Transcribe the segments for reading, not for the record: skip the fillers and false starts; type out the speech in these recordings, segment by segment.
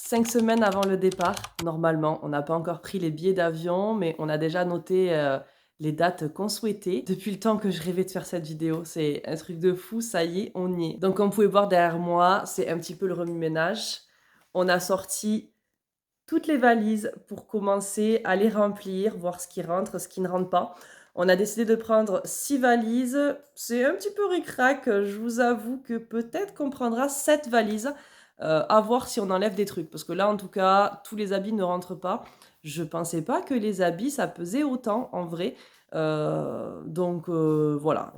5 semaines avant le départ, normalement. On n'a pas encore pris les billets d'avion, mais on a déjà noté, les dates qu'on souhaitait. Depuis le temps que je rêvais de faire cette vidéo, c'est un truc de fou, ça y est, on y est. Donc comme vous pouvez voir derrière moi, c'est un petit peu le remue-ménage. On a sorti toutes les valises pour commencer à les remplir, voir ce qui rentre, ce qui ne rentre pas. On a décidé de prendre 6 valises. C'est un petit peu ric-rac, je vous avoue que peut-être qu'on prendra 7 valises, à voir si on enlève des trucs. Parce que là, en tout cas, tous les habits ne rentrent pas. Je pensais pas que les habits, ça pesait autant en vrai. Voilà,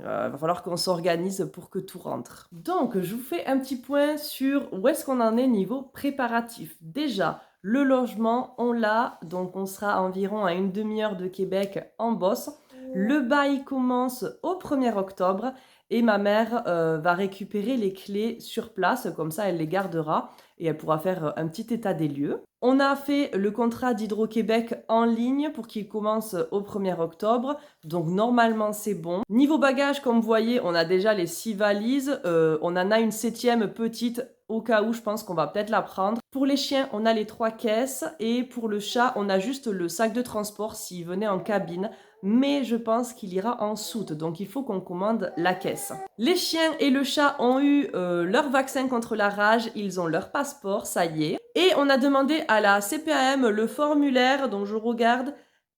va falloir qu'on s'organise pour que tout rentre. Donc, je vous fais un petit point sur où est-ce qu'on en est niveau préparatif. Déjà, le logement, on l'a, donc on sera environ à une demi-heure de Québec en Beauce. Le bail commence au 1er octobre et ma mère va récupérer les clés sur place, comme ça elle les gardera et elle pourra faire un petit état des lieux. On a fait le contrat d'Hydro-Québec en ligne pour qu'il commence au 1er octobre, donc normalement c'est bon. Niveau bagages, comme vous voyez, on a déjà les 6 valises, on en a une 7e petite au cas où je pense qu'on va peut-être la prendre. Pour les chiens, on a les 3 caisses et pour le chat, on a juste le sac de transport s'il venait en cabine, mais je pense qu'il ira en soute, donc il faut qu'on commande la caisse. Les chiens et le chat ont eu leur vaccin contre la rage, ils ont leur passeport, ça y est. Et on a demandé à la CPAM le formulaire, donc je regarde,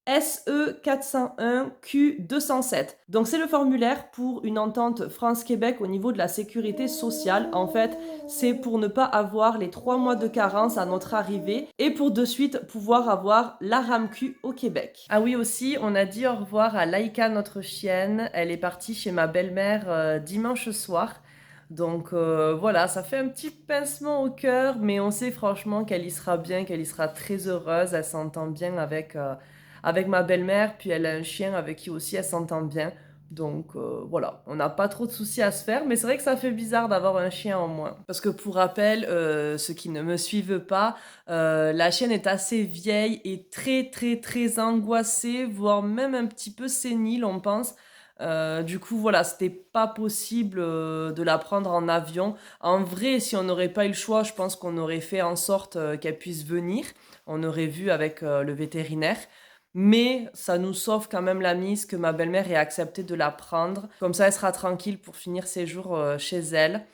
SE401Q207. Donc c'est le formulaire pour une entente France-Québec au niveau de la sécurité sociale. En fait, c'est pour ne pas avoir les 3 mois de carence à notre arrivée et pour de suite pouvoir avoir la RAMQ au Québec. Ah oui aussi, on a dit au revoir à Laïka, notre chienne. Elle est partie chez ma belle-mère dimanche soir. Donc voilà, ça fait un petit pincement au cœur, mais on sait franchement qu'elle y sera bien, qu'elle y sera très heureuse. Elle s'entend bien avec ma belle-mère, puis elle a un chien avec qui aussi elle s'entend bien. Donc voilà, on n'a pas trop de soucis à se faire, mais c'est vrai que ça fait bizarre d'avoir un chien en moins. Parce que pour rappel, ceux qui ne me suivent pas, la chienne est assez vieille et très très très angoissée, voire même un petit peu sénile, on pense. Du coup, voilà, c'était pas possible de la prendre en avion. En vrai, si on n'aurait pas eu le choix, je pense qu'on aurait fait en sorte qu'elle puisse venir. On aurait vu avec le vétérinaire. Mais ça nous sauve quand même la mise que ma belle-mère ait accepté de la prendre. Comme ça, elle sera tranquille pour finir ses jours chez elle.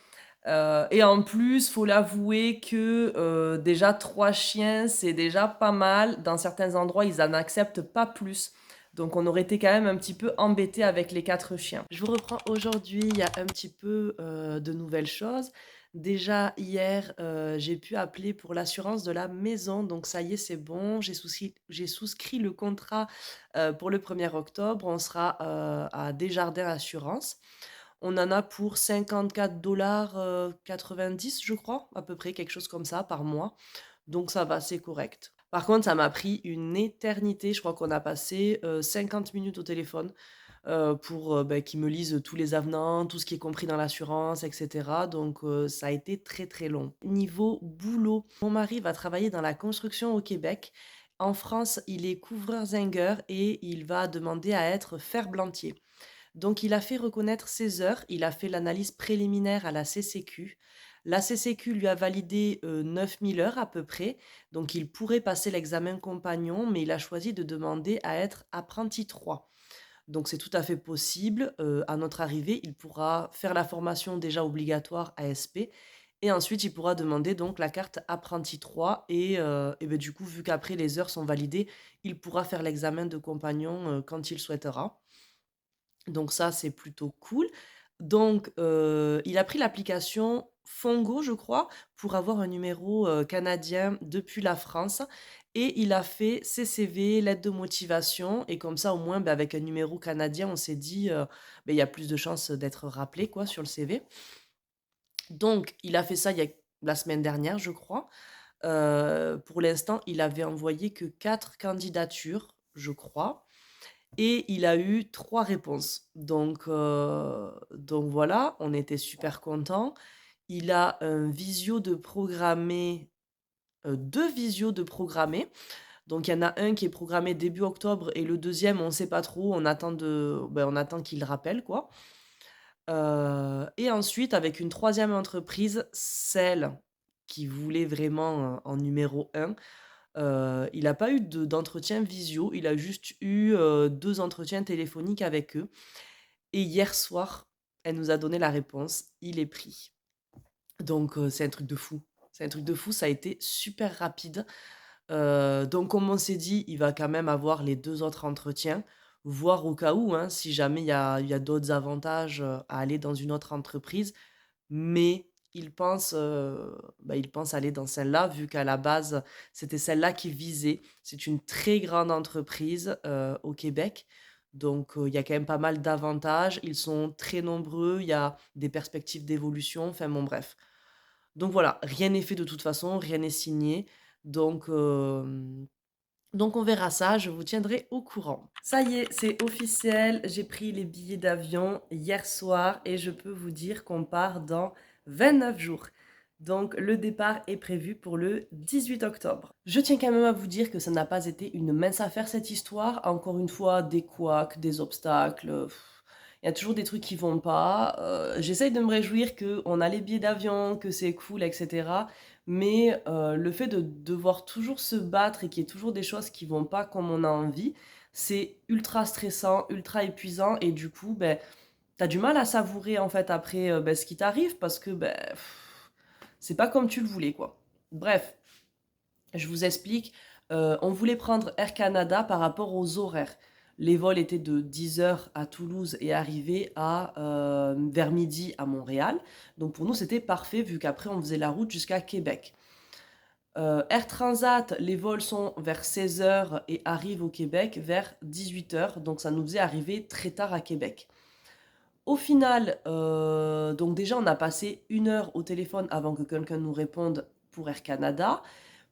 Et en plus, faut l'avouer que déjà 3 chiens, c'est déjà pas mal. Dans certains endroits, ils en acceptent pas plus. Donc on aurait été quand même un petit peu embêtés avec les 4 chiens. Je vous reprends aujourd'hui, il y a un petit peu de nouvelles choses. Déjà hier, j'ai pu appeler pour l'assurance de la maison, donc ça y est, c'est bon. J'ai souscrit le contrat pour le 1er octobre. On sera à Desjardins Assurance. On en a pour 54 90, je crois, à peu près, quelque chose comme ça, par mois. Donc ça va, c'est correct. Par contre, ça m'a pris une éternité. Je crois qu'on a passé 50 minutes au téléphone pour qu'ils me lisent tous les avenants, tout ce qui est compris dans l'assurance, etc. Donc ça a été très très long. Niveau boulot, mon mari va travailler dans la construction au Québec. En France, il est couvreur-zinger et il va demander à être ferblantier. Donc il a fait reconnaître ses heures, il a fait l'analyse préliminaire à la CCQ. La CCQ lui a validé 9000 heures à peu près, donc il pourrait passer l'examen compagnon, mais il a choisi de demander à être apprenti 3. Donc c'est tout à fait possible. À notre arrivée, il pourra faire la formation déjà obligatoire ASP et ensuite il pourra demander donc la carte apprenti 3 et ben, du coup, vu qu'après les heures sont validées, il pourra faire l'examen de compagnon quand il souhaitera. Donc ça, c'est plutôt cool. Donc, il a pris l'application Fongo, je crois, pour avoir un numéro, canadien depuis la France et il a fait ses CV, lettre de motivation et comme ça, au moins, bah, avec un numéro canadien, on s'est dit, il y a plus de chances d'être rappelé, quoi, sur le CV. Donc il a fait ça il y a la semaine dernière, je crois. Pour l'instant, il avait envoyé que 4 candidatures, je crois. Et il a eu 3 réponses. Donc voilà, on était super contents. Il a un visio de programmé, 2 visios de programmés. Donc il y en a un qui est programmé début octobre et le deuxième, on ne sait pas trop, on attend qu'il rappelle quoi. Et ensuite avec une troisième entreprise, celle qu'il voulait vraiment, en numéro un. Il a pas eu d'entretien visio, il a juste eu, 2 entretiens téléphoniques avec eux et hier soir, elle nous a donné la réponse, il est pris. Donc c'est un truc de fou. C'est un truc de fou, ça a été super rapide. Donc comme on s'est dit, il va quand même avoir les 2 autres entretiens, voir au cas où, hein, si jamais il y a d'autres avantages, à aller dans une autre entreprise. Mais il pense aller dans celle-là, vu qu'à la base, c'était celle-là qu'il visait. C'est une très grande entreprise, au Québec, donc il y a quand même pas mal d'avantages. Ils sont très nombreux, il y a des perspectives d'évolution, enfin bon bref. Donc voilà, rien n'est fait de toute façon, rien n'est signé, donc donc on verra ça, je vous tiendrai au courant. Ça y est, c'est officiel, j'ai pris les billets d'avion hier soir et je peux vous dire qu'on part dans 29 jours. Donc le départ est prévu pour le 18 octobre. Je tiens quand même à vous dire que ça n'a pas été une mince affaire cette histoire. Encore une fois, des couacs, des obstacles. Il y a toujours des trucs qui vont pas. J'essaye de me réjouir qu'on a les billets d'avion, que c'est cool, etc. Mais le fait de devoir toujours se battre et qu'il y ait toujours des choses qui vont pas comme on a envie, c'est ultra stressant, ultra épuisant et du coup, ben, tu du mal à savourer en fait après, ce qui t'arrive parce que, c'est pas comme tu le voulais, quoi. Bref, je vous explique, on voulait prendre Air Canada par rapport aux horaires. Les vols étaient de 10 heures à Toulouse et arrivaient vers midi à Montréal. Donc pour nous, c'était parfait vu qu'après, on faisait la route jusqu'à Québec. Air Transat, les vols sont vers 16 heures et arrivent au Québec vers 18 heures. Donc ça nous faisait arriver très tard à Québec. Au final, donc déjà, on a passé 1 heure au téléphone avant que quelqu'un nous réponde pour Air Canada,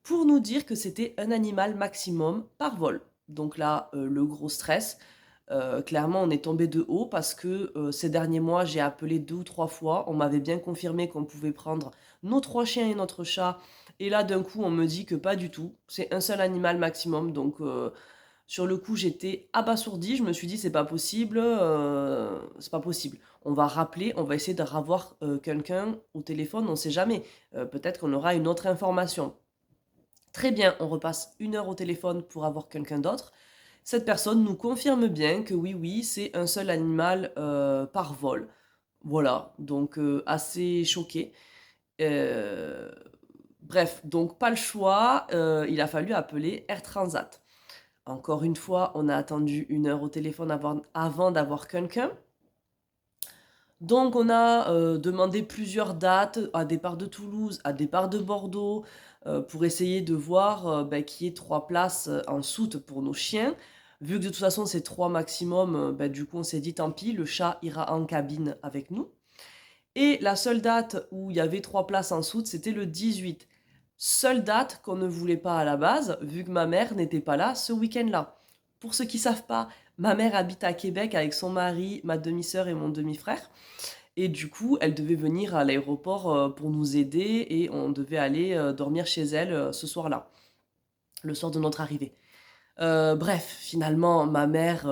pour nous dire que c'était un animal maximum par vol. Donc là, le gros stress. Clairement, on est tombé de haut parce que ces derniers mois, j'ai appelé 2 ou 3 fois. On m'avait bien confirmé qu'on pouvait prendre nos 3 chiens et notre chat. Et là, d'un coup, on me dit que pas du tout. C'est un seul animal maximum. Donc, sur le coup, j'étais abasourdie. Je me suis dit, c'est pas possible. C'est pas possible. On va rappeler, on va essayer de revoir quelqu'un au téléphone. On sait jamais. Peut-être qu'on aura une autre information. Très bien, on repasse 1 heure au téléphone pour avoir quelqu'un d'autre. Cette personne nous confirme bien que oui, oui, c'est un seul animal par vol. Voilà, donc assez choqué. Euh, Bref, donc pas le choix, il a fallu appeler Air Transat. Encore une fois, on a attendu 1 heure au téléphone avant d'avoir quelqu'un. Donc on a demandé plusieurs dates, à départ de Toulouse, à départ de Bordeaux, pour essayer de voir qu'il y ait 3 places en soute pour nos chiens. Vu que de toute façon c'est 3 maximum, du coup on s'est dit tant pis, le chat ira en cabine avec nous. Et la seule date où il y avait 3 places en soute, c'était le 18. Seule date qu'on ne voulait pas à la base, vu que ma mère n'était pas là ce week-end-là. Pour ceux qui savent pas, ma mère habite à Québec avec son mari, ma demi-sœur et mon demi-frère. Et du coup, elle devait venir à l'aéroport pour nous aider et on devait aller dormir chez elle ce soir-là, le soir de notre arrivée. Bref, finalement, ma mère,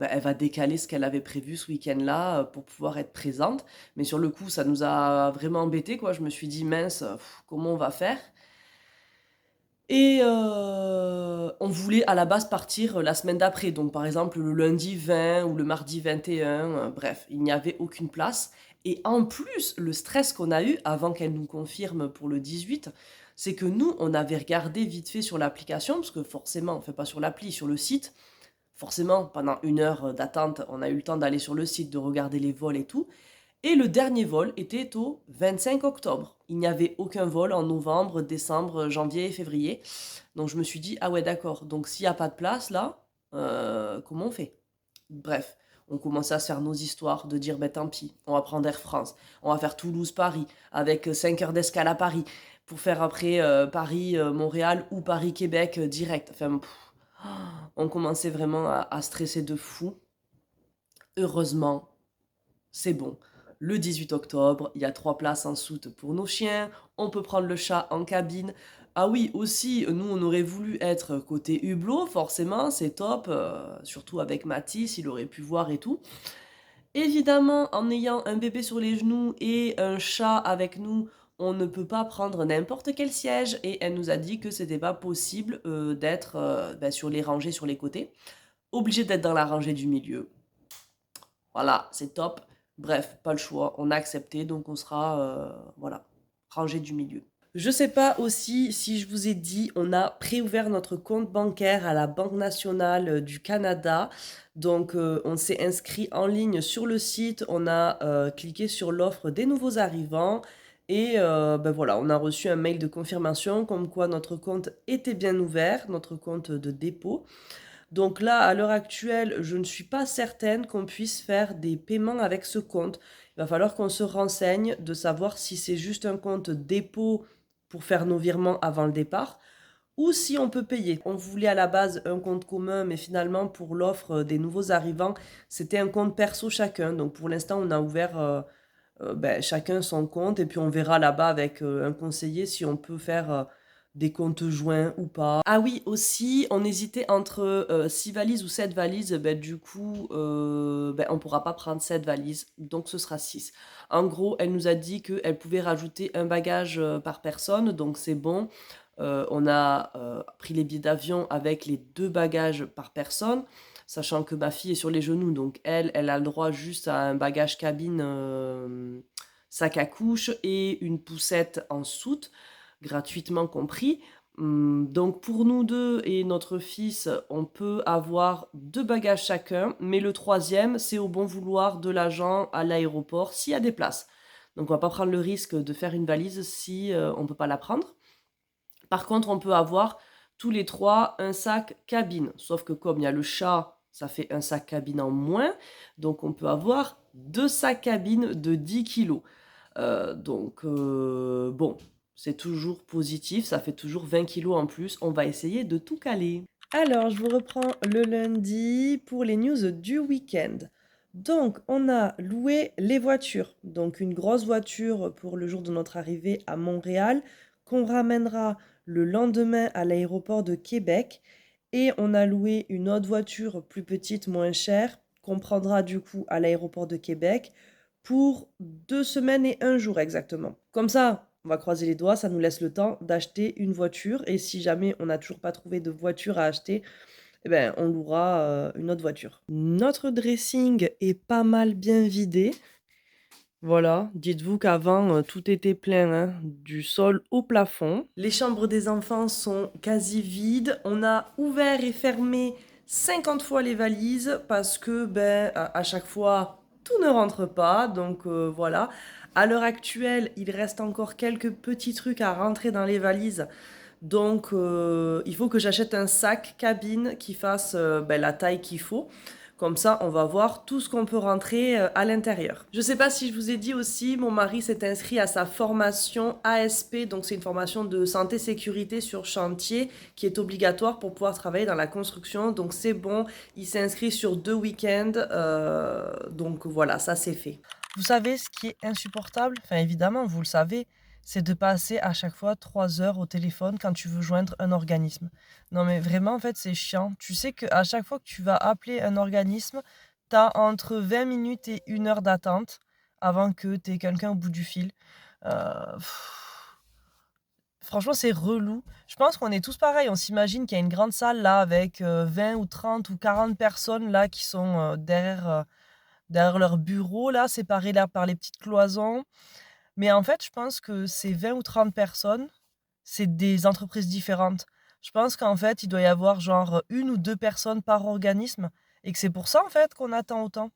elle va décaler ce qu'elle avait prévu ce week-end-là pour pouvoir être présente. Mais sur le coup, ça nous a vraiment embêtés, quoi. Je me suis dit, mince, comment on va faire? Et on voulait à la base partir la semaine d'après. Donc, par exemple, le lundi 20 ou le mardi 21. Bref, il n'y avait aucune place. Et en plus, le stress qu'on a eu avant qu'elle nous confirme pour le 18, c'est que nous, on avait regardé vite fait sur l'application, parce que forcément, on ne fait pas sur l'appli, sur le site. Forcément, pendant 1 heure d'attente, on a eu le temps d'aller sur le site, de regarder les vols et tout. Et le dernier vol était au 25 octobre. Il n'y avait aucun vol en novembre, décembre, janvier et février. Donc je me suis dit, ah ouais, d'accord. Donc s'il n'y a pas de place là, comment on fait? Bref, on commençait à se faire nos histoires, de dire, ben tant pis, on va prendre Air France. On va faire Toulouse-Paris, avec 5 heures d'escale à Paris, pour faire après Paris-Montréal ou Paris-Québec direct. Enfin, on commençait vraiment à stresser de fou. Heureusement, c'est bon. Le 18 octobre, il y a 3 places en soute pour nos chiens. On peut prendre le chat en cabine. Ah oui, aussi, nous, on aurait voulu être côté hublot, forcément, c'est top. Surtout avec Mathis, il aurait pu voir et tout. Évidemment, en ayant un bébé sur les genoux et un chat avec nous, on ne peut pas prendre n'importe quel siège et elle nous a dit que c'était pas possible d'être sur les rangées sur les côtés, obligé d'être dans la rangée du milieu. Voilà, c'est top. Bref, pas le choix, on a accepté, donc on sera voilà, rangée du milieu. Je sais pas aussi si je vous ai dit, on a préouvert notre compte bancaire à la Banque nationale du Canada. Donc, on s'est inscrit en ligne sur le site, on a cliqué sur l'offre des nouveaux arrivants et voilà, on a reçu un mail de confirmation comme quoi notre compte était bien ouvert, notre compte de dépôt. Donc là, à l'heure actuelle, je ne suis pas certaine qu'on puisse faire des paiements avec ce compte. Il va falloir qu'on se renseigne de savoir si c'est juste un compte dépôt pour faire nos virements avant le départ ou si on peut payer. On voulait à la base un compte commun, mais finalement, pour l'offre des nouveaux arrivants, c'était un compte perso chacun. Donc pour l'instant, on a ouvert chacun son compte et puis on verra là-bas avec un conseiller si on peut faire des comptes joints ou pas. Ah oui, aussi, on hésitait entre 6 valises ou 7 valises. Du coup, on pourra pas prendre 7 valises, donc ce sera 6. En gros, elle nous a dit qu'elle pouvait rajouter un bagage par personne, donc c'est bon. On a pris les billets d'avion avec les 2 bagages par personne, sachant que ma fille est sur les genoux, donc elle a le droit juste à un bagage cabine, sac à couche et une poussette en soute, gratuitement compris. Donc pour nous deux et notre fils, on peut avoir 2 bagages chacun, mais le troisième, c'est au bon vouloir de l'agent à l'aéroport s'il y a des places. Donc on va pas prendre le risque de faire une valise si on peut pas la prendre. Par contre, on peut avoir tous les 3 un sac cabine. Sauf que comme il y a le chat, ça fait un sac cabine en moins. Donc on peut avoir 2 sacs cabine de 10 kilos. Bon, c'est toujours positif, ça fait toujours 20 kilos en plus. On va essayer de tout caler. Alors, je vous reprends le lundi pour les news du week-end. Donc, on a loué les voitures. Donc, une grosse voiture pour le jour de notre arrivée à Montréal, qu'on ramènera le lendemain à l'aéroport de Québec. Et on a loué une autre voiture plus petite, moins chère, qu'on prendra du coup à l'aéroport de Québec pour 2 semaines et 1 jour exactement. Comme ça, on va croiser les doigts, ça nous laisse le temps d'acheter une voiture. Et si jamais on n'a toujours pas trouvé de voiture à acheter, eh ben, on louera une autre voiture. Notre dressing est pas mal bien vidé. Voilà, dites-vous qu'avant, tout était plein, hein, du sol au plafond. Les chambres des enfants sont quasi vides. On a ouvert et fermé 50 fois les valises parce que, à chaque fois, tout ne rentre pas. Donc voilà. À l'heure actuelle, il reste encore quelques petits trucs à rentrer dans les valises. Donc, il faut que j'achète un sac cabine qui fasse la taille qu'il faut. Comme ça, on va voir tout ce qu'on peut rentrer à l'intérieur. Je ne sais pas si je vous ai dit aussi, mon mari s'est inscrit à sa formation ASP, donc c'est une formation de santé sécurité sur chantier qui est obligatoire pour pouvoir travailler dans la construction. Donc c'est bon, il s'est inscrit sur 2 week-ends, donc voilà, ça c'est fait. Vous savez ce qui est insupportable? Enfin évidemment, vous le savez, c'est de passer à chaque fois 3 heures au téléphone quand tu veux joindre un organisme. Non mais vraiment, en fait, c'est chiant. Tu sais qu'à chaque fois que tu vas appeler un organisme, tu as entre 20 minutes et 1 heure d'attente avant que tu aies quelqu'un au bout du fil. Heu, Franchement, c'est relou. Je pense qu'on est tous pareils. On s'imagine qu'il y a une grande salle là avec, 20 ou 30 ou 40 personnes là qui sont, derrière leur bureau là, séparées là par les petites cloisons. Mais en fait, je pense que ces 20 ou 30 personnes, c'est des entreprises différentes. Je pense qu'en fait, il doit y avoir genre, 1 ou 2 personnes par organisme et que c'est pour ça, en fait, qu'on attend autant.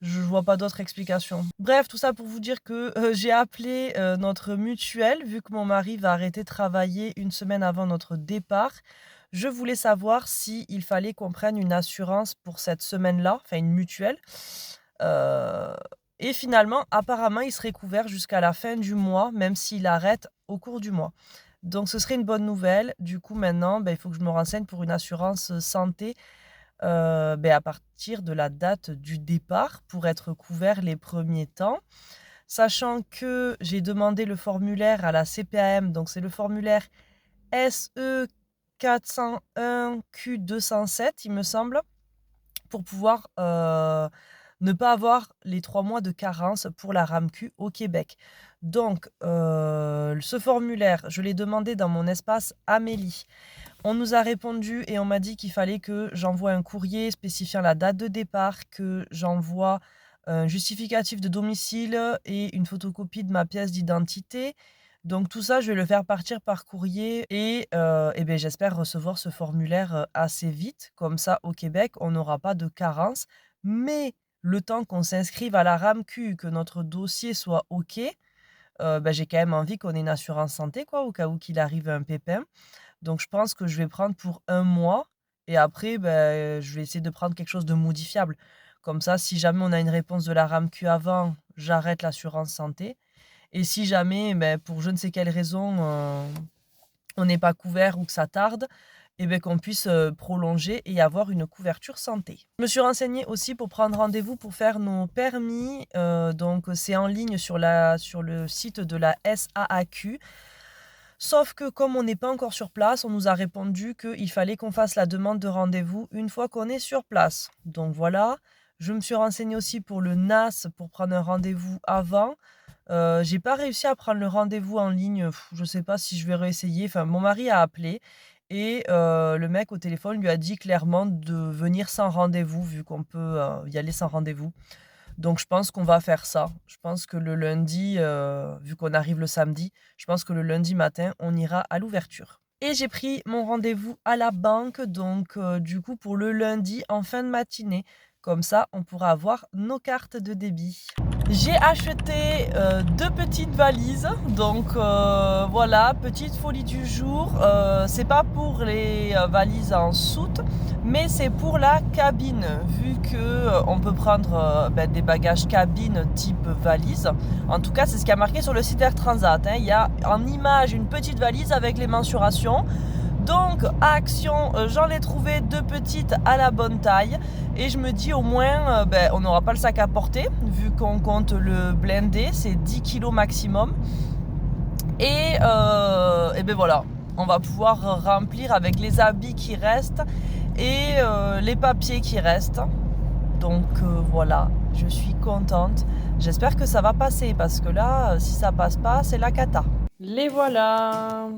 Je vois pas d'autre explication. Bref, tout ça pour vous dire que, j'ai appelé, notre mutuelle, vu que mon mari va arrêter de travailler 1 semaine avant notre départ. Je voulais savoir s'il fallait qu'on prenne une assurance pour cette semaine-là, enfin une mutuelle. Heu et finalement, apparemment, il serait couvert jusqu'à la fin du mois, même s'il arrête au cours du mois. Donc ce serait une bonne nouvelle. Du coup, maintenant, il faut que je me renseigne pour une assurance, santé, à partir de la date du départ pour être couvert les premiers temps. Sachant que j'ai demandé le formulaire à la CPAM, donc c'est le formulaire SE 401 Q207, il me semble, pour pouvoir, ne pas avoir les 3 mois de carence pour la RAMQ au Québec. Donc, ce formulaire, je l'ai demandé dans mon espace Amélie. On nous a répondu et on m'a dit qu'il fallait que j'envoie un courrier spécifiant la date de départ, que j'envoie un justificatif de domicile et une photocopie de ma pièce d'identité. Donc tout ça, je vais le faire partir par courrier et beh, j'espère recevoir ce formulaire, assez vite. Comme ça, au Québec, on n'aura pas de carence. Mais le temps qu'on s'inscrive à la RAMQ, que notre dossier soit OK, bah, j'ai quand même envie qu'on ait une assurance santé quoi, au cas où qu'il arrive un pépin. Donc je pense que je vais prendre pour 1 mois et après, beh, je vais essayer de prendre quelque chose de modifiable. Comme ça, si jamais on a une réponse de la RAMQ avant, j'arrête l'assurance santé et si jamais, beh, pour je ne sais quelle raison, on n'est pas couvert ou que ça tarde et beh, qu'on puisse, prolonger et avoir une couverture santé. Je me suis renseignée aussi pour prendre rendez-vous pour faire nos permis, donc c'est en ligne sur le site de la SAAQ. Sauf que comme on n'est pas encore sur place, on nous a répondu qu'il fallait qu'on fasse la demande de rendez-vous une fois qu'on est sur place. Donc voilà, je me suis renseignée aussi pour le NAS pour prendre un rendez-vous avant. J'ai pas réussi à prendre le rendez-vous en ligne, je sais pas si je vais réessayer. Enfin, mon mari a appelé et le mec au téléphone lui a dit clairement de venir sans rendez-vous vu qu'on peut, y aller sans rendez-vous. Donc je pense qu'on va faire ça. Je pense que le lundi, vu qu'on arrive le samedi, je pense que le lundi matin, on ira à l'ouverture. Et j'ai pris mon rendez-vous à la banque, donc du coup pour le lundi en fin de matinée. Comme ça, on pourra avoir nos cartes de débit. J'ai acheté 2 petites valises, donc voilà, petite folie du jour. C'est pas pour les valises en soute, mais c'est pour la cabine, vu que on peut prendre des bagages cabine type valise. En tout cas, c'est ce qui a marqué sur le site Air Transat. Il y a en image une petite valise avec les mensurations. Donc, action, j'en ai trouvé 2 petites à la bonne taille. Et je me dis au moins, on n'aura pas le sac à porter, vu qu'on compte le blindé, c'est 10 kilos maximum. Et ben voilà, on va pouvoir remplir avec les habits qui restent et les papiers qui restent. Donc voilà, je suis contente. J'espère que ça va passer parce que là, si ça passe pas, c'est la cata. Les voilà.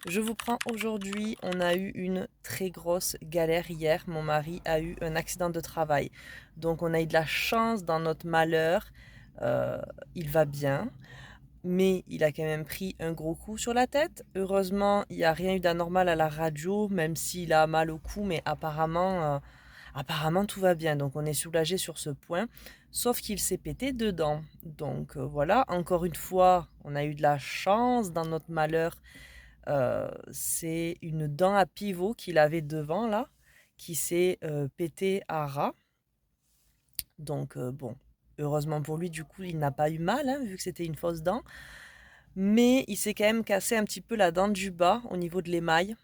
Je vous prends aujourd'hui, on a eu une très grosse galère hier. Mon mari a eu un accident de travail. Donc on a eu de la chance dans notre malheur. Il va bien, mais il a quand même pris un gros coup sur la tête. Heureusement, il n'y a rien eu d'anormal à la radio, même s'il a mal au cou, mais apparemment tout va bien. Donc on est soulagé sur ce point. Sauf qu'il s'est pété dedans. Donc voilà, encore une fois, on a eu de la chance dans notre malheur. C'est une dent à pivot qu'il avait devant là, qui s'est pété à ras. Donc bon, heureusement pour lui, du coup, il n'a pas eu mal, hein, vu que c'était une fausse dent. Mais il s'est quand même cassé un petit peu la dent du bas au niveau de l'émail.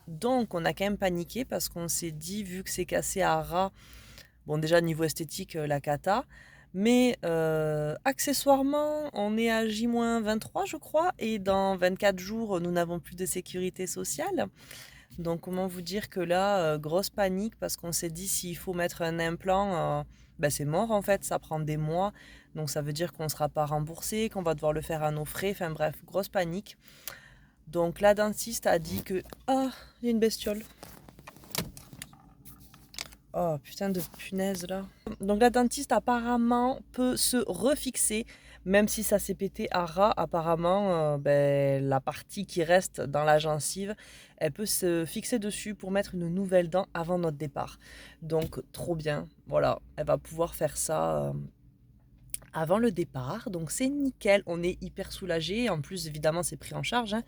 Donc on a quand même paniqué parce qu'on s'est dit, vu que c'est cassé à ras, bon déjà niveau esthétique, la cata. Mais accessoirement, on est à J-23 je crois, et dans 24 jours, nous n'avons plus de sécurité sociale. Donc comment vous dire que là, grosse panique parce qu'on s'est dit s'il faut mettre un implant, c'est mort en fait, ça prend des mois. Donc ça veut dire qu'on ne sera pas remboursé, qu'on va devoir le faire à nos frais. Enfin bref, grosse panique. Donc la dentiste a dit que... Ah, il y a une bestiole. Oh putain de punaise là. Donc la dentiste apparemment peut se refixer, même si ça s'est pété à ras, apparemment la partie qui reste dans la gencive, elle peut se fixer dessus pour mettre une nouvelle dent avant notre départ. Donc trop bien, voilà, elle va pouvoir faire ça avant le départ, donc c'est nickel, on est hyper soulagé. En plus évidemment c'est pris en charge, hein.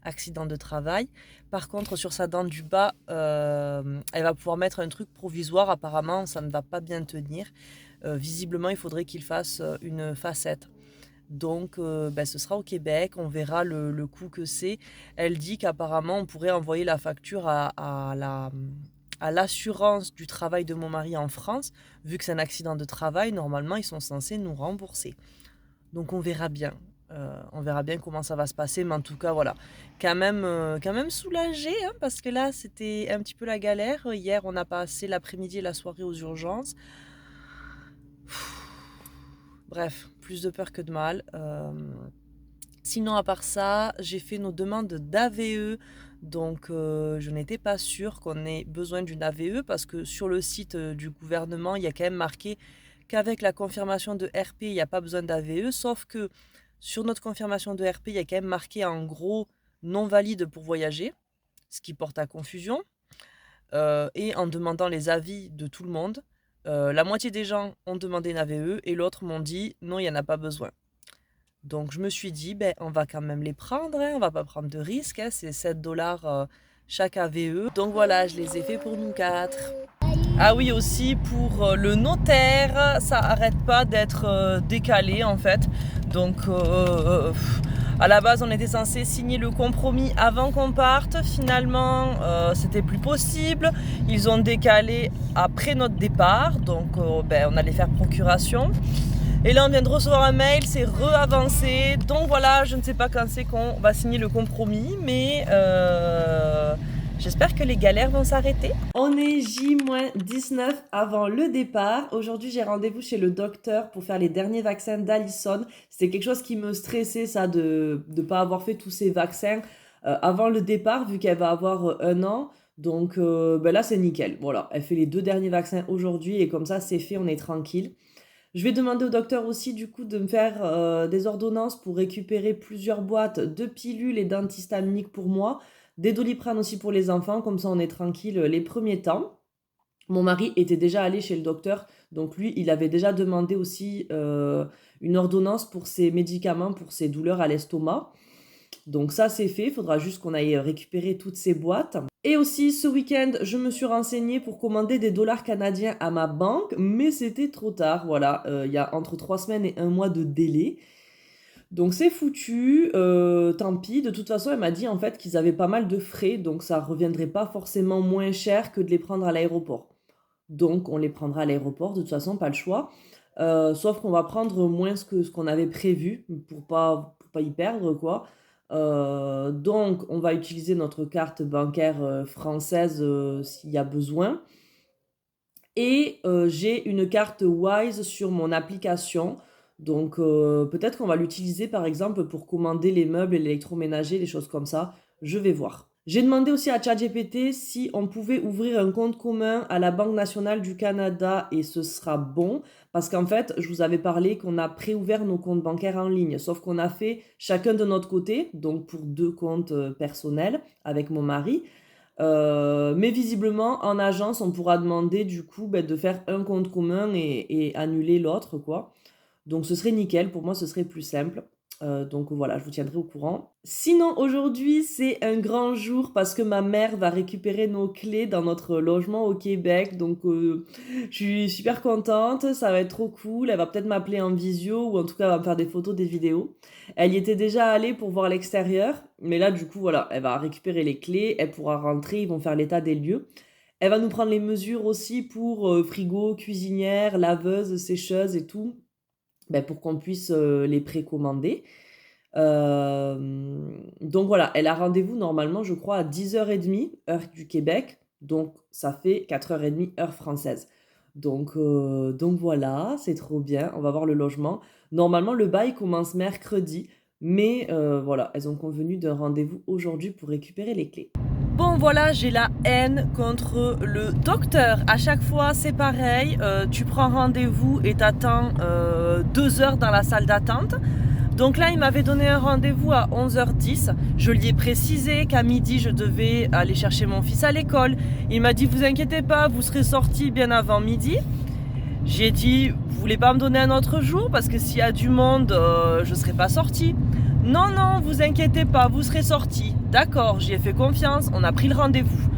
Accident de travail. Par contre sur sa dent du bas, elle va pouvoir mettre un truc provisoire, apparemment ça ne va pas bien tenir. Visiblement il faudrait qu'il fasse une facette. Donc ce sera au Québec, on verra le coût que c'est. Elle dit qu'apparemment on pourrait envoyer la facture à l'assurance du travail de mon mari en France. Vu que c'est un accident de travail, normalement ils sont censés nous rembourser. Donc on verra bien. On verra bien comment ça va se passer, mais en tout cas, voilà. Quand même soulagée, hein, parce que là, c'était un petit peu la galère. Hier, on a passé l'après-midi et la soirée aux urgences. Bref, plus de peur que de mal. Sinon, à part ça, j'ai fait nos demandes d'AVE. Donc, je n'étais pas sûre qu'on ait besoin d'une AVE parce que sur le site du gouvernement, il y a quand même marqué qu'avec la confirmation de RP, il n'y a pas besoin d'AVE. Sauf que sur notre confirmation de RP, il y a quand même marqué en gros non valide pour voyager, ce qui porte à confusion. Et en demandant les avis de tout le monde, la moitié des gens ont demandé une AVE et l'autre m'ont dit non, il n'y en a pas besoin. Donc je me suis dit, ben, on va quand même les prendre, hein, on va pas prendre de risques, hein, c'est 7 $ chaque AVE. Donc voilà, je les ai fait pour nous 4. Ah oui, aussi pour le notaire, ça arrête pas d'être décalé en fait. Donc à la base, on était censé signer le compromis avant qu'on parte. Finalement, c'était plus possible. Ils ont décalé après notre départ, donc ben, on allait faire procuration. Et là, on vient de recevoir un mail, c'est re-avancé. Donc voilà, je ne sais pas quand c'est qu'on va signer le compromis, mais j'espère que les galères vont s'arrêter. On est J-19 avant le départ. Aujourd'hui, j'ai rendez-vous chez le docteur pour faire les derniers vaccins d'Alison. C'était quelque chose qui me stressait, ça, de ne pas avoir fait tous ces vaccins avant le départ, vu qu'elle va avoir 1 an. Donc ben là, c'est nickel. Voilà, elle fait les 2 derniers vaccins aujourd'hui et comme ça, c'est fait, on est tranquille. Je vais demander au docteur aussi du coup de me faire des ordonnances pour récupérer plusieurs boîtes de pilules et d'antihistaminiques pour moi, des Doliprane aussi pour les enfants, comme ça on est tranquille les premiers temps. Mon mari était déjà allé chez le docteur, donc lui il avait déjà demandé aussi une ordonnance pour ses médicaments, pour ses douleurs à l'estomac. Donc ça c'est fait, il faudra juste qu'on aille récupérer toutes ces boîtes. Et aussi ce week-end, je me suis renseignée pour commander des dollars canadiens à ma banque, mais c'était trop tard, voilà, il y a entre 3 semaines et 1 mois de délai. Donc c'est foutu, tant pis, de toute façon elle m'a dit en fait qu'ils avaient pas mal de frais, donc ça reviendrait pas forcément moins cher que de les prendre à l'aéroport. Donc on les prendra à l'aéroport, de toute façon pas le choix. Sauf qu'on va prendre moins que ce qu'on avait prévu pour pas y perdre quoi. Donc, on va utiliser notre carte bancaire française s'il y a besoin. Et j'ai une carte Wise sur mon application. Donc, peut-être qu'on va l'utiliser par exemple pour commander les meubles et l'électroménager, des choses comme ça. Je vais voir. J'ai demandé aussi à ChatGPT si on pouvait ouvrir un compte commun à la Banque nationale du Canada et ce sera bon. Parce qu'en fait, je vous avais parlé qu'on a préouvert nos comptes bancaires en ligne. Sauf qu'on a fait chacun de notre côté, donc pour 2 comptes personnels avec mon mari. Mais visiblement, en agence, on pourra demander du coup de faire un compte commun et annuler l'autre, quoi. Donc ce serait nickel, pour moi ce serait plus simple. Donc voilà, je vous tiendrai au courant. Sinon, aujourd'hui, c'est un grand jour parce que ma mère va récupérer nos clés dans notre logement au Québec. Donc, je suis super contente, ça va être trop cool. Elle va peut-être m'appeler en visio ou en tout cas, elle va me faire des photos, des vidéos. Elle y était déjà allée pour voir l'extérieur. Mais là, du coup, voilà, elle va récupérer les clés, elle pourra rentrer, ils vont faire l'état des lieux. Elle va nous prendre les mesures aussi pour frigo, cuisinière, laveuse, sécheuse et tout. Pour qu'on puisse les précommander. Donc voilà, elle a rendez-vous normalement, je crois, à 10h30, heure du Québec. Donc ça fait 4h30, heure française. Donc voilà, c'est trop bien. On va voir le logement. Normalement, le bail commence mercredi. Mais voilà, elles ont convenu d'un rendez-vous aujourd'hui pour récupérer les clés. Bon voilà, j'ai la haine contre le docteur. À chaque fois, c'est pareil. Tu prends rendez-vous et t'attends 2 heures dans la salle d'attente. Donc là, il m'avait donné un rendez-vous à 11h10. Je lui ai précisé qu'à midi, je devais aller chercher mon fils à l'école. Il m'a dit, vous inquiétez pas, vous serez sorti bien avant midi. J'ai dit, vous voulez pas me donner un autre jour parce que s'il y a du monde, je serai pas sortie. Non, vous inquiétez pas, vous serez sortis. D'accord, j'y ai fait confiance, on a pris le rendez-vous.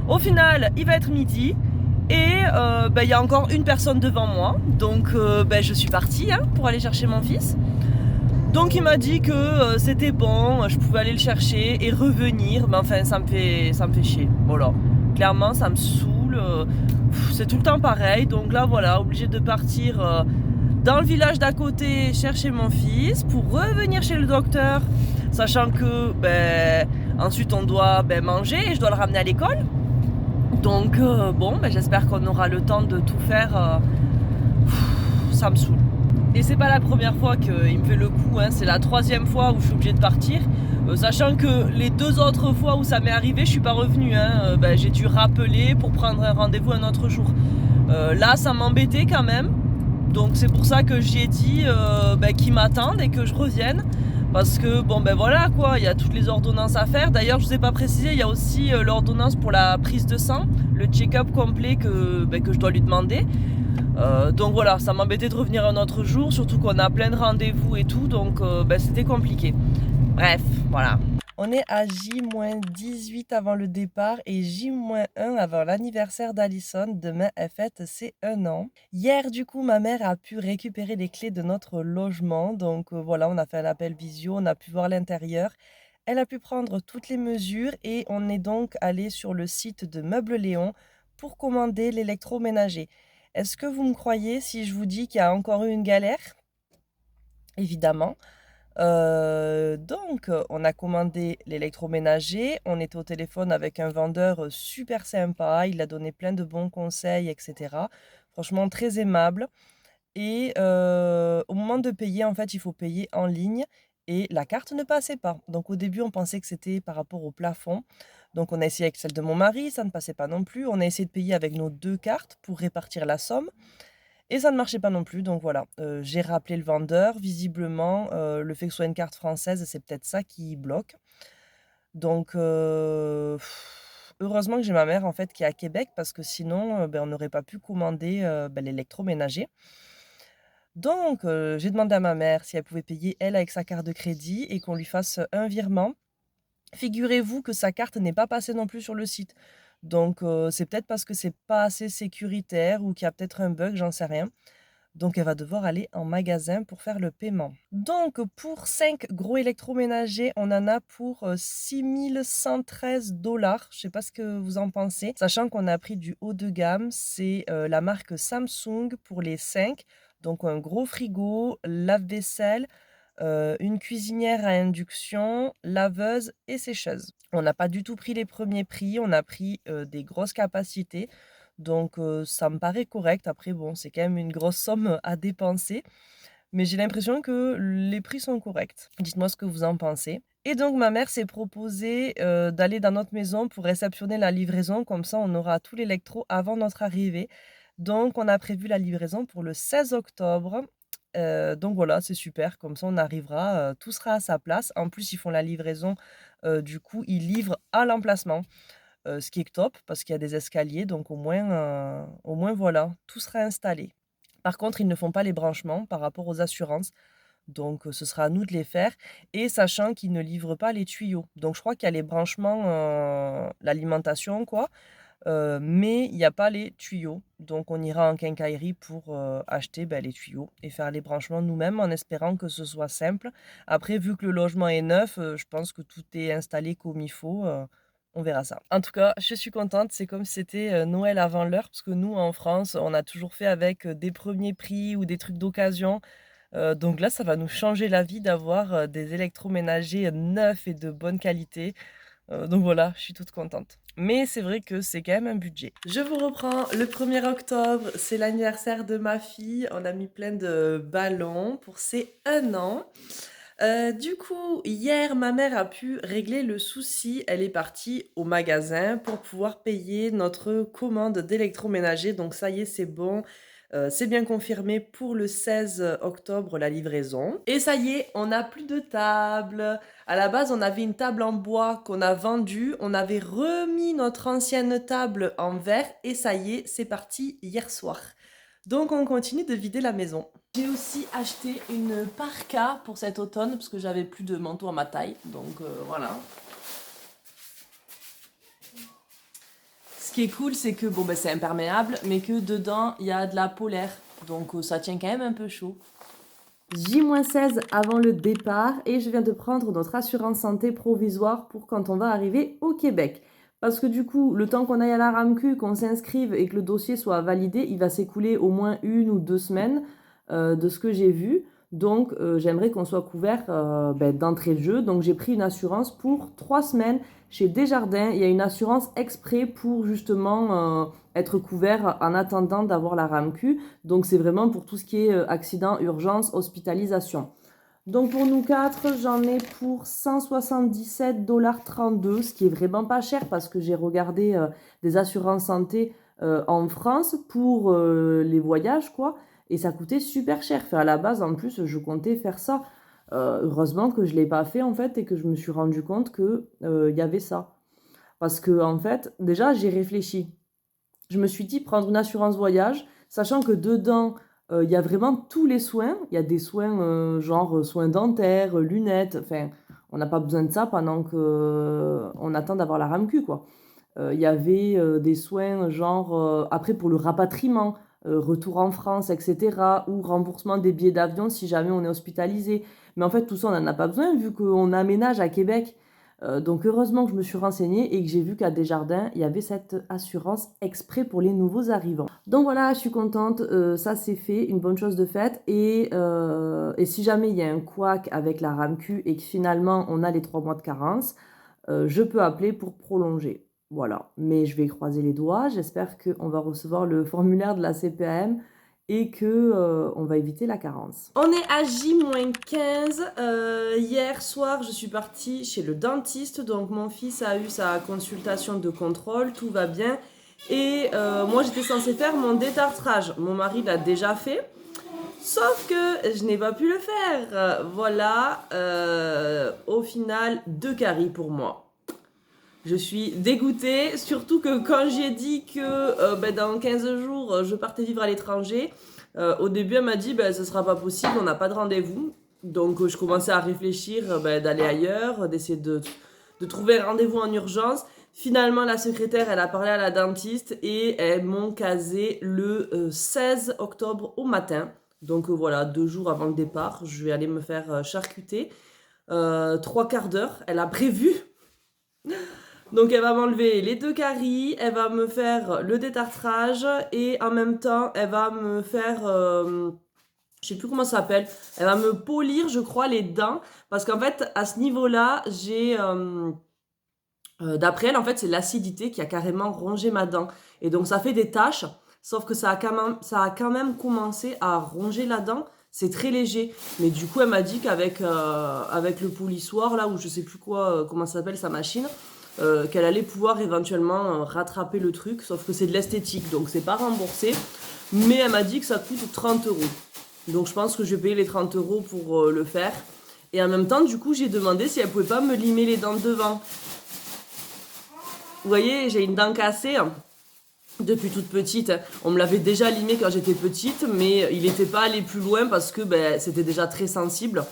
Au final, il va être midi et y a encore une personne devant moi. Donc je suis partie pour aller chercher mon fils. Donc il m'a dit que c'était bon, je pouvais aller le chercher et revenir. Mais enfin, ça me fait chier. Voilà, clairement, ça me saoule. C'est tout le temps pareil. Donc là, voilà, obligé de partir dans le village d'à côté chercher mon fils pour revenir chez le docteur, sachant que ensuite on doit manger et je dois le ramener à l'école. Donc j'espère qu'on aura le temps de tout faire. Ça me saoule. Et c'est pas la première fois qu'il me fait le coup, hein. C'est la 3e fois où je suis obligée de partir. Sachant que les 2 autres fois où ça m'est arrivé, je suis pas revenue, hein. J'ai dû rappeler pour prendre un rendez-vous un autre jour. Là, ça m'embêtait quand même. Donc c'est pour ça que j'ai dit qu'ils m'attendent et que je revienne. Parce que voilà quoi, il y a toutes les ordonnances à faire. D'ailleurs, je vous ai pas précisé, il y a aussi l'ordonnance pour la prise de sang, le check-up complet que je dois lui demander. Donc voilà, ça m'embêtait de revenir un autre jour, surtout qu'on a plein de rendez-vous et tout, donc c'était compliqué. Bref, voilà. On est à J-18 avant le départ et J-1 avant l'anniversaire d'Alison. Demain, elle fête ses 1 an. Hier, du coup, ma mère a pu récupérer les clés de notre logement. Donc voilà, on a fait un appel visio, on a pu voir l'intérieur. Elle a pu prendre toutes les mesures et on est donc allé sur le site de Meubles Léon pour commander l'électroménager. Est-ce que vous me croyez si je vous dis qu'il y a encore eu une galère? Évidemment. Donc, on a commandé l'électroménager, on était au téléphone avec un vendeur super sympa, il a donné plein de bons conseils, etc. Franchement, très aimable. Et au moment de payer, en fait, il faut payer en ligne et la carte ne passait pas. Donc, au début, on pensait que c'était par rapport au plafond. Donc, on a essayé avec celle de mon mari, ça ne passait pas non plus. On a essayé de payer avec nos 2 cartes pour répartir la somme. Et ça ne marchait pas non plus, donc voilà, j'ai rappelé le vendeur. Visiblement, le fait que ce soit une carte française, c'est peut-être ça qui bloque. Donc heureusement que j'ai ma mère, en fait, qui est à Québec parce que sinon, on n'aurait pas pu commander, l'électroménager. Donc j'ai demandé à ma mère si elle pouvait payer, elle, avec sa carte de crédit et qu'on lui fasse, un virement. Figurez-vous que sa carte n'est pas passée non plus sur le site. Donc c'est peut-être parce que c'est pas assez sécuritaire ou qu'il y a peut-être un bug, j'en sais rien. Donc elle va devoir aller en magasin pour faire le paiement. Donc pour 5 gros électroménagers, on en a pour 6 113 $. Je sais pas ce que vous en pensez. Sachant qu'on a pris du haut de gamme, c'est la marque Samsung pour les 5. Donc un gros frigo, lave-vaisselle, une cuisinière à induction, laveuse et sécheuse. On n'a pas du tout pris les premiers prix, on a pris des grosses capacités. Donc ça me paraît correct. Après bon, c'est quand même une grosse somme à dépenser. Mais j'ai l'impression que les prix sont corrects. Dites-moi ce que vous en pensez. Et donc ma mère s'est proposée d'aller dans notre maison pour réceptionner la livraison. Comme ça, on aura tout l'électro avant notre arrivée. Donc on a prévu la livraison pour le 16 octobre. Donc voilà, c'est super, comme ça on arrivera, tout sera à sa place. En plus, ils font la livraison, du coup, ils livrent à l'emplacement, ce qui est top parce qu'il y a des escaliers, donc au moins voilà, tout sera installé. Par contre, ils ne font pas les branchements par rapport aux assurances, donc ce sera à nous de les faire et sachant qu'ils ne livrent pas les tuyaux. Donc je crois qu'il y a les branchements, l'alimentation quoi, mais il y a pas les tuyaux. Donc on ira en quincaillerie pour, acheter, les tuyaux et faire les branchements nous-mêmes en espérant que ce soit simple. Après vu que le logement est neuf, je pense que tout est installé comme il faut, on verra ça. En tout cas, je suis contente, c'est comme si c'était, Noël avant l'heure parce que nous en France, on a toujours fait avec, des premiers prix ou des trucs d'occasion. Donc là, ça va nous changer la vie d'avoir, des électroménagers, neufs et de bonne qualité. Donc voilà, je suis toute contente. Mais c'est vrai que c'est quand même un budget. Je vous reprends, le 1er octobre, c'est l'anniversaire de ma fille. On a mis plein de ballons pour ses 1 an. Du coup, hier, ma mère a pu régler le souci. Elle est partie au magasin pour pouvoir payer notre commande d'électroménager. Donc ça y est, c'est bon. C'est bien confirmé pour le 16 octobre la livraison. Et ça y est, on n'a plus de table. À la base, on avait une table en bois qu'on a vendue. On avait remis notre ancienne table en verre et ça y est, c'est parti hier soir. Donc on continue de vider la maison. J'ai aussi acheté une parka pour cet automne parce que j'avais plus de manteau à ma taille. Donc voilà. Ce qui est cool, c'est que c'est imperméable, mais que dedans, il y a de la polaire. Donc ça tient quand même un peu chaud. J-16 avant le départ et je viens de prendre notre assurance santé provisoire pour quand on va arriver au Québec. Parce que du coup, le temps qu'on aille à la RAMQ, qu'on s'inscrive et que le dossier soit validé, il va s'écouler au moins 1 ou 2 semaines. de ce que j'ai vu. Donc, j'aimerais qu'on soit couvert d'entrée de jeu. Donc, j'ai pris une assurance pour 3 semaines chez Desjardins. Il y a une assurance exprès pour justement être couvert en attendant d'avoir la RAMQ. Donc, c'est vraiment pour tout ce qui est accident, urgence, hospitalisation. Donc, pour nous quatre, j'en ai pour 177,32 $, ce qui est vraiment pas cher parce que j'ai regardé des assurances santé en France pour les voyages, quoi. Et ça coûtait super cher. Enfin, à la base, en plus, je comptais faire ça. Heureusement que je ne l'ai pas fait, en fait, et que je me suis rendu compte qu'il y avait ça. Parce que, en fait, déjà, j'ai réfléchi. Je me suis dit prendre une assurance voyage, sachant que dedans, il y a vraiment tous les soins. Il y a des soins genre soins dentaires, lunettes. Enfin, on n'a pas besoin de ça pendant qu'on attend d'avoir la RAMQ, quoi. Il y avait des soins genre, après pour le rapatriement, retour en France, etc. Ou remboursement des billets d'avion si jamais on est hospitalisé. Mais en fait, tout ça, on n'en a pas besoin vu qu'on aménage à Québec. Donc heureusement que je me suis renseignée et que j'ai vu qu'à Desjardins, il y avait cette assurance exprès pour les nouveaux arrivants. Donc voilà, je suis contente, ça c'est fait, une bonne chose de faite. Et si jamais il y a un couac avec la RAMQ et que finalement on a les 3 mois de carence, je peux appeler pour prolonger. Voilà, mais je vais croiser les doigts. J'espère qu'on va recevoir le formulaire de la CPAM et que on va éviter la carence. On est à J-15. Hier soir, je suis partie chez le dentiste. Donc, mon fils a eu sa consultation de contrôle. Tout va bien. Et moi, j'étais censée faire mon détartrage. Mon mari l'a déjà fait. Sauf que je n'ai pas pu le faire. Voilà. Au final, 2 caries pour moi. Je suis dégoûtée, surtout que quand j'ai dit que dans 15 jours, je partais vivre à l'étranger, au début, elle m'a dit ce sera pas possible, on n'a pas de rendez-vous. Donc, je commençais à réfléchir d'aller ailleurs, d'essayer de trouver un rendez-vous en urgence. Finalement, la secrétaire, elle a parlé à la dentiste et elles m'ont casé le 16 octobre au matin. Donc, voilà, 2 jours avant le départ, je vais aller me faire charcuter. 3/4 d'heure, elle a prévu. Donc elle va m'enlever les 2 caries, elle va me faire le détartrage et en même temps elle va me faire, je sais plus comment ça s'appelle, elle va me polir je crois les dents parce qu'en fait à ce niveau-là j'ai, d'après elle en fait c'est l'acidité qui a carrément rongé ma dent et donc ça fait des taches, sauf que ça a quand même commencé à ronger la dent. C'est très léger, mais du coup elle m'a dit qu'avec avec le polissoir là ou je sais plus quoi, comment ça s'appelle sa machine, qu'elle allait pouvoir éventuellement rattraper le truc, sauf que c'est de l'esthétique, donc c'est pas remboursé. Mais elle m'a dit que ça coûte 30 €. Donc je pense que je vais payer les 30 € pour le faire. Et en même temps, du coup, j'ai demandé si elle pouvait pas me limer les dents de devant. Vous voyez, j'ai une dent cassée depuis toute petite. On me l'avait déjà limée quand j'étais petite, mais il n'était pas allé plus loin parce que c'était déjà très sensible.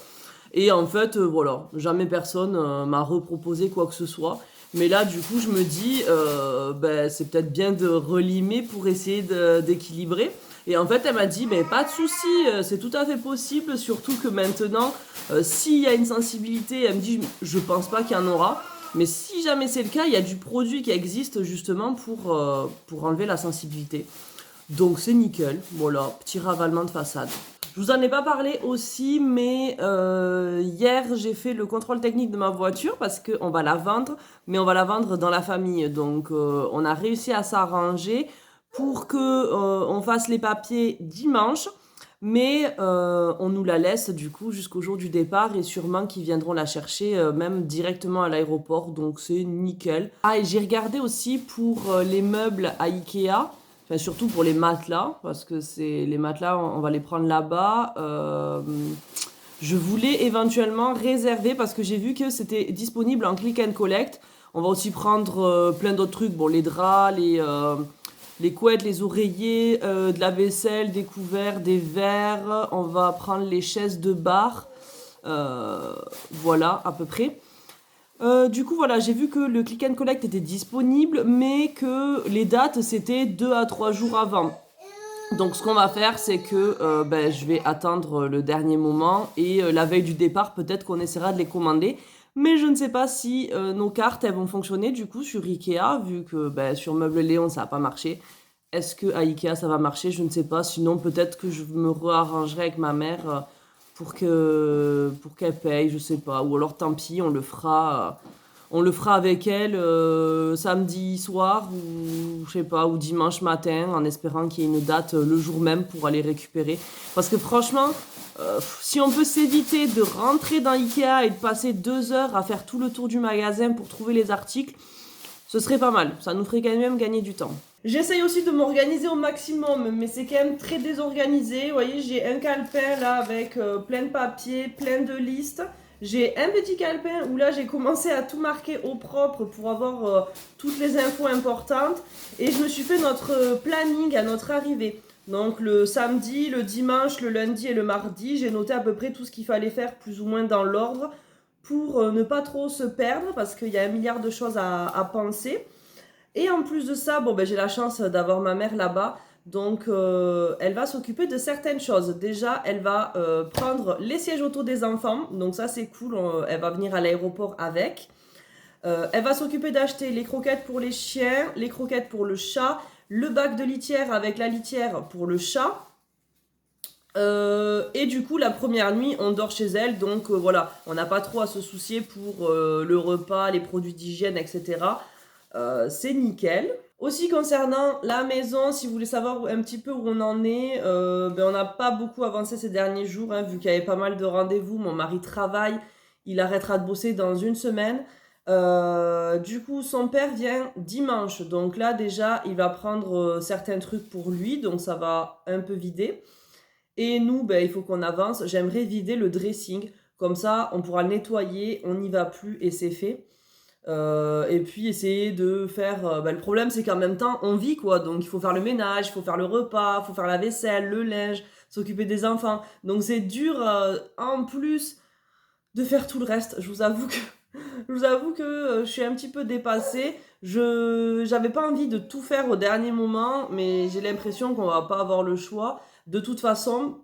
Et en fait, voilà, jamais personne m'a reproposé quoi que ce soit. Mais là, du coup, je me dis, c'est peut-être bien de relimer pour essayer d'équilibrer. Et en fait, elle m'a dit, pas de souci, c'est tout à fait possible, surtout que maintenant, s'il y a une sensibilité, elle me dit, je pense pas qu'il y en aura. Mais si jamais c'est le cas, il y a du produit qui existe justement pour enlever la sensibilité. Donc c'est nickel, voilà, petit ravalement de façade. Je vous en ai pas parlé aussi, mais hier j'ai fait le contrôle technique de ma voiture parce qu'on va la vendre, mais on va la vendre dans la famille. Donc on a réussi à s'arranger pour que on fasse les papiers dimanche, mais on nous la laisse du coup jusqu'au jour du départ et sûrement qu'ils viendront la chercher même directement à l'aéroport. Donc c'est nickel. Ah et j'ai regardé aussi pour les meubles à Ikea. Enfin, surtout pour les matelas, parce que c'est les matelas, on va les prendre là-bas. Je voulais éventuellement réserver parce que j'ai vu que c'était disponible en click and collect. On va aussi prendre plein d'autres trucs, bon, les draps, les couettes, les oreillers, de la vaisselle, des couverts, des verres. On va prendre les chaises de bar. Voilà, à peu près. Du coup, voilà, j'ai vu que le click and collect était disponible, mais que les dates, c'était 2 à 3 jours avant. Donc, ce qu'on va faire, c'est que je vais attendre le dernier moment et la veille du départ, peut-être qu'on essaiera de les commander. Mais je ne sais pas si nos cartes, elles vont fonctionner, du coup, sur Ikea, vu que sur Meubles Léon, ça n'a pas marché. Est-ce qu'à IKEA ça va marcher? Je ne sais pas. Sinon peut-être que je me réarrangerai avec ma mère, pour qu'elle paye, je sais pas. Ou alors tant pis, on le fera avec elle, samedi soir ou je sais pas, ou dimanche matin, en espérant qu'il y ait une date, le jour même pour aller récupérer. Parce que franchement, si on peut s'éviter de rentrer dans IKEA et de passer 2 heures à faire tout le tour du magasin pour trouver les articles, ce serait pas mal. Ça nous ferait quand même gagner du temps. J'essaye aussi de m'organiser au maximum, mais c'est quand même très désorganisé. Vous voyez, j'ai un calepin là avec plein de papiers, plein de listes. J'ai un petit calepin où là j'ai commencé à tout marquer au propre pour avoir toutes les infos importantes. Et je me suis fait notre planning à notre arrivée. Donc le samedi, le dimanche, le lundi et le mardi, j'ai noté à peu près tout ce qu'il fallait faire plus ou moins dans l'ordre pour ne pas trop se perdre parce qu'il y a un milliard de choses à penser. Et en plus de ça, bon, ben, j'ai la chance d'avoir ma mère là-bas. Donc, elle va s'occuper de certaines choses. Déjà, elle va prendre les sièges auto des enfants. Donc, ça, c'est cool. Elle va venir à l'aéroport avec. Elle va s'occuper d'acheter les croquettes pour les chiens, les croquettes pour le chat, le bac de litière avec la litière pour le chat. Et du coup, la première nuit, on dort chez elle. Donc, voilà, on n'a pas trop à se soucier pour le repas, les produits d'hygiène, etc. C'est nickel. Aussi concernant la maison, si vous voulez savoir un petit peu où on en est, ben on n'a pas beaucoup avancé ces derniers jours, hein, vu qu'il y avait pas mal de rendez-vous. Mon mari travaille, il arrêtera de bosser dans une semaine. Du coup, son père vient dimanche. Donc là, déjà, il va prendre certains trucs pour lui, donc ça va un peu vider. Et nous, ben, il faut qu'on avance. J'aimerais vider le dressing. Comme ça, on pourra le nettoyer, on n'y va plus et c'est fait. Et puis essayer de faire. Bah, le problème, c'est qu'en même temps, on vit quoi. Donc il faut faire le ménage, il faut faire le repas, il faut faire la vaisselle, le linge, s'occuper des enfants. Donc c'est dur en plus de faire tout le reste. Je vous avoue que je suis un petit peu dépassée. J'avais pas envie de tout faire au dernier moment, mais j'ai l'impression qu'on va pas avoir le choix. De toute façon,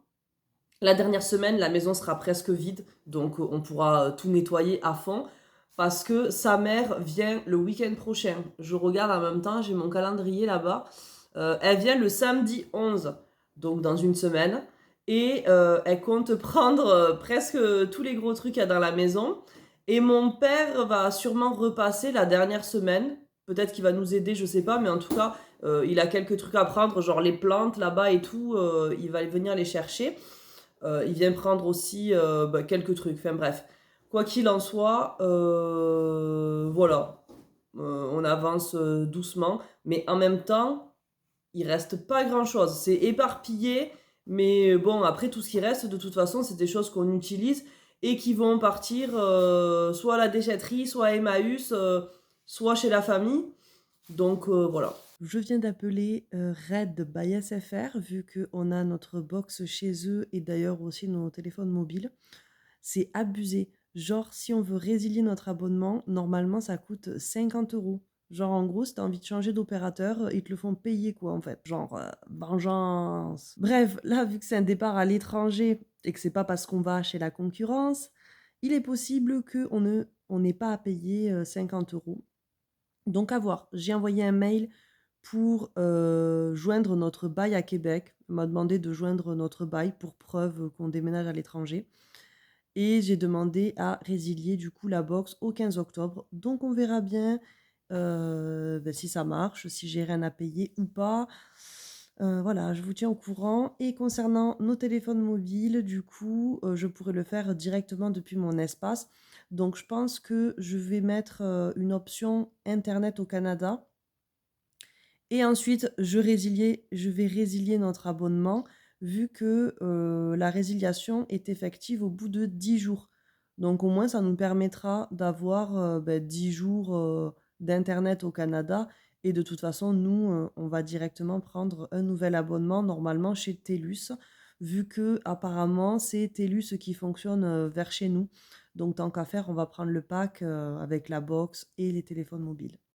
la dernière semaine, la maison sera presque vide, donc on pourra tout nettoyer à fond. Parce que sa mère vient le week-end prochain. Je regarde en même temps, j'ai mon calendrier là-bas. Elle vient le samedi 11, donc dans une semaine. Et elle compte prendre presque tous les gros trucs qu'il y a dans la maison. Et mon père va sûrement repasser la dernière semaine. Peut-être qu'il va nous aider, je sais pas, mais en tout cas, il a quelques trucs à prendre, genre les plantes là-bas et tout. Il va venir les chercher. Il vient prendre aussi bah, quelques trucs. Enfin bref, quoi qu'il en soit, voilà. On avance doucement, mais en même temps, il reste pas grand-chose. C'est éparpillé, mais bon, après tout ce qui reste, de toute façon, c'est des choses qu'on utilise et qui vont partir soit à la déchetterie, soit à Emmaüs, soit chez la famille. Donc voilà. Je viens d'appeler Red by SFR vu qu'on a notre box chez eux et d'ailleurs aussi nos téléphones mobiles. C'est abusé. Genre, si on veut résilier notre abonnement, normalement ça coûte 50 euros. Genre, en gros, si t'as envie de changer d'opérateur, ils te le font payer, quoi, en fait. Genre, vengeance. Bref, là, vu que c'est un départ à l'étranger et que c'est pas parce qu'on va chez la concurrence, il est possible on n'ait pas à payer 50 euros. Donc à voir. J'ai envoyé un mail pour joindre notre bail à Québec. On m'a demandé de joindre notre bail pour preuve qu'on déménage à l'étranger. Et j'ai demandé à résilier du coup la box au 15 octobre. Donc on verra bien ben, si ça marche, si j'ai rien à payer ou pas. Voilà, je vous tiens au courant. Et concernant nos téléphones mobiles, du coup, je pourrais le faire directement depuis mon espace. Donc je pense que je vais mettre une option Internet au Canada. Et ensuite, je vais résilier notre abonnement vu que la résiliation est effective au bout de 10 jours. Donc au moins, ça nous permettra d'avoir 10 jours d'Internet au Canada. Et de toute façon, nous, on va directement prendre un nouvel abonnement normalement chez TELUS, vu que apparemment c'est TELUS qui fonctionne vers chez nous. Donc tant qu'à faire, on va prendre le pack avec la box et les téléphones mobiles.